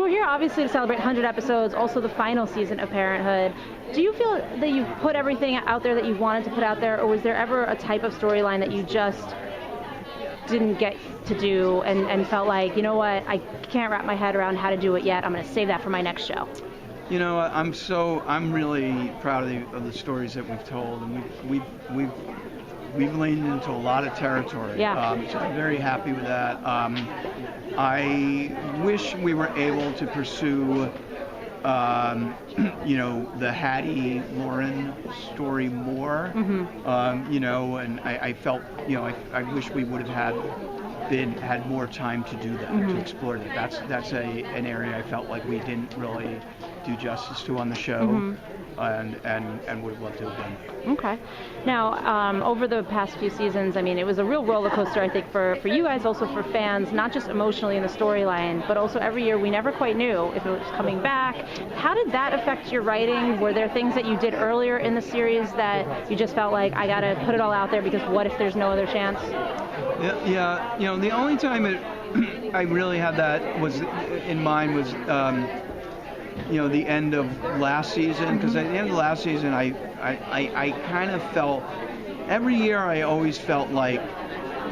we're here obviously to celebrate 100 episodes, also the final season of Parenthood. Do you feel that you've put everything out there that you wanted to put out there, or was there ever a type of storyline that you just didn't get to do and felt like, you know what, I can't wrap my head around how to do it yet, I'm going to save that for my next show? You know, I'm really proud of the stories that we've told, and we've leaned into a lot of territory. Yeah. So I'm very happy with that. I wish we were able to pursue, the Hattie Lauren story more. And I felt, I wish we would have had more time to do that, to explore that. That's an area I felt like we didn't really do justice to on the show, and would have loved to have done. Okay. Now, over the past few seasons, I mean, it was a real roller coaster, I think, for you guys, also for fans, not just emotionally in the storyline, but also every year we never quite knew if it was coming back. How did that affect your writing? Were there things that you did earlier in the series that you just felt like, I got to put it all out there because what if there's no other chance? Yeah. The only time I really had that was in mind was the end of last season, because at the end of last season I kind of felt, every year I always felt like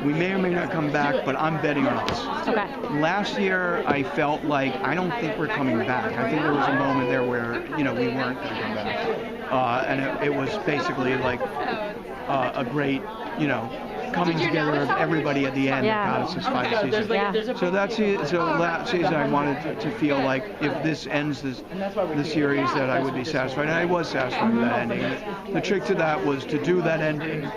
we may or may not come back, but I'm betting on us. Okay. Last year I felt like I don't think we're coming back. I think there was a moment there where we weren't going to come back, and it was basically like a great coming together of everybody at the end that got us this final season. So last season I wanted to feel like if this ends the series that I would be satisfied, and I was satisfied with that ending. The trick to that was to do that ending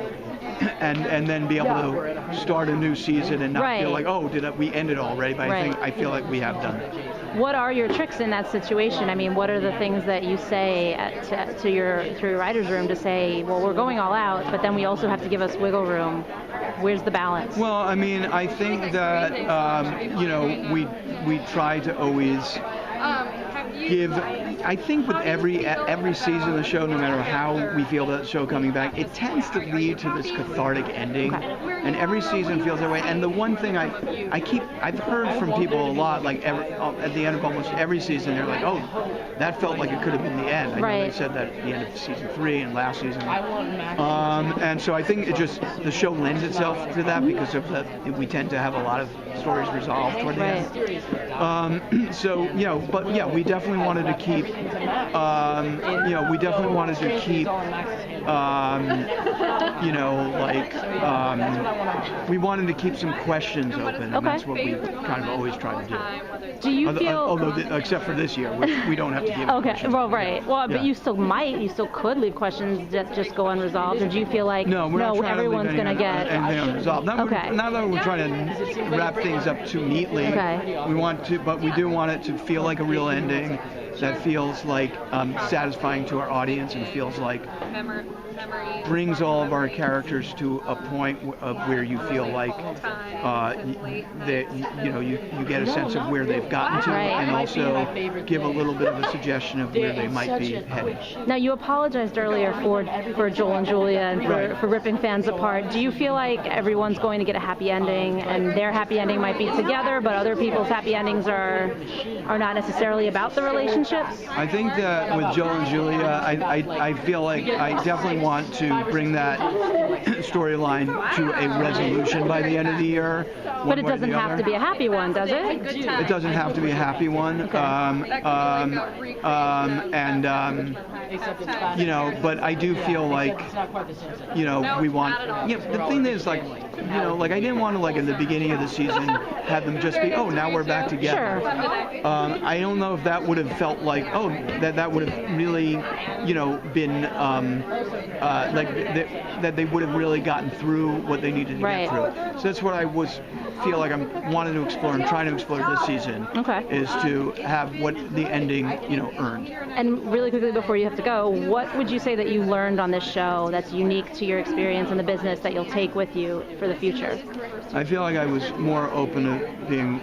and then be able to start a new season and not feel like, oh, we end it already? But I feel like we have done it. What are your tricks in that situation? I mean, what are the things that you say to your writer's room to say, well, we're going all out, but then we also have to give us wiggle room? Where's the balance? Well, I mean, I think that, we try to always give, I think with every season of the show, no matter how we feel about the show coming back, it tends to lead to this cathartic ending. And every season feels that way. And the one thing I've heard from people a lot, like at the end of almost every season, they're like, oh, that felt like it could have been the end. I know they said that at the end of season 3 and last season. And so I think the show lends itself to that because of we tend to have a lot of stories resolved toward the end. We definitely wanted to keep, we wanted to keep some questions open, and that's what we kind of always tried to do. Do you feel... except for this year, which we don't have to give questions. Well, right. Well, but you still could leave questions that just go unresolved, or do you feel like, everyone's going to get... anything unresolved. Not that we're trying to wrap things up too neatly. But we do want it to feel like a real ending that feels like satisfying to our audience and feels like brings all of our characters to a point where you feel like you get a sense of where they've gotten to, and also give a little bit of a suggestion of where they might be headed. Now, you apologized earlier for Joel and Julia and for ripping fans apart. Do you feel like everyone's going to get a happy ending, and their happy ending might be together, but other people's happy endings are not necessarily about the relationships? I think that with Joel and Julia, I feel like I definitely want to bring that storyline to a resolution by the end of the year. But it doesn't have to be a happy one, does it? It doesn't have to be a happy one. Okay. But I do feel like, we want, the thing is, like I didn't want to, like, in the beginning of the season, have them just be, oh, now we're back together. Sure. I don't know if that would have felt like, oh, that would have really, been, that they would have really gotten through what they needed to get through. So that's what I feel like I'm wanting to explore and trying to explore this season. Is to have what the ending, earned. And really quickly before you have to go, what would you say that you learned on this show that's unique to your experience in the business that you'll take with you for the future? I feel like I was more open to being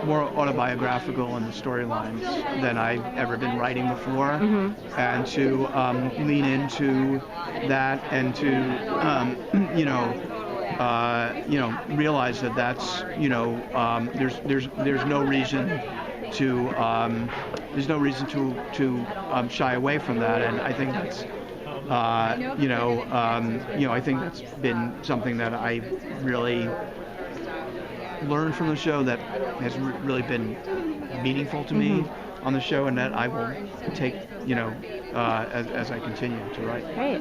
more autobiographical in the storylines than I've ever been writing before, and to lean into that and to realize that that's there's no reason there's no reason to shy away from that, and I think that's I think that's been something that I really learned from the show that has really been meaningful to me on the show, and that I will take as I continue to write. Great.